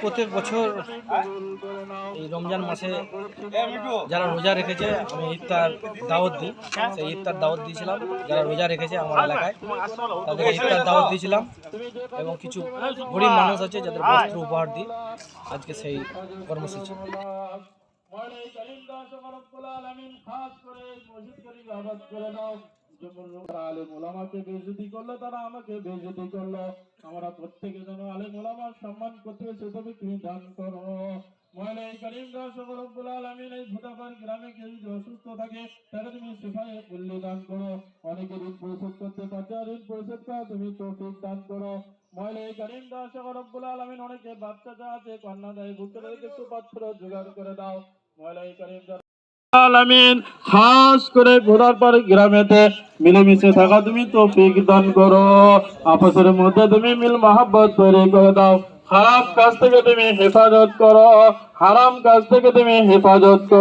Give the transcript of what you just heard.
প্রত্যেক বছর এই রমজান মাসে যারা রোজা রেখেছে আমি ইফতার দাওয়াত দিই। সেই ইফতার দাওয়াত দিয়েছিলাম যারা রোজা রেখেছে আমার এলাকায়, তাদেরকে ইফতার দাওয়াত দিয়েছিলাম এবং কিছু গরিব মানুষ আছে যাদের বস্ত্র উপহার দিই। আজকে সেই কর্মসূচি। আলেম ওলামাকে বেইজ্জতি করলো, তারা আমাকে বেইজ্জতি করলো। আমরা প্রত্যেকে যেন আলেম ওলামার সম্মান করতে তুমি দান করো। মওলাই করিম রব্বুল আলামিন এই ভুটাপার গ্রামে কেউ যদি অসুস্থ থাকে তাকে তুমি শিফায়ে কুল্লি দান করো। অনেকে ঋণ পরিশোধ করতে পারছে না, ঋণ পরিশোধ করা তুমি তৌফিক দান করো। মওলাই করিম রব্বুল আলামিন অনেকে বাচ্চা আছে কন্যা দেয়, বুঝতে সুপাত্র জোগাড় করে দাও। মওলাই করিম আলামিন খাস করে ঘোড়ারপাড় গ্রামেতে মিলেমিশে থাকা তুমি তৌফিক দান করো। আপসের মধ্যে তুমি মিল মহব্বত তৈরি করে দাও। খারাপ কাজ থেকে তুমি হেফাজত করো, হারাম কাজ থেকে তুমি হেফাজত করো।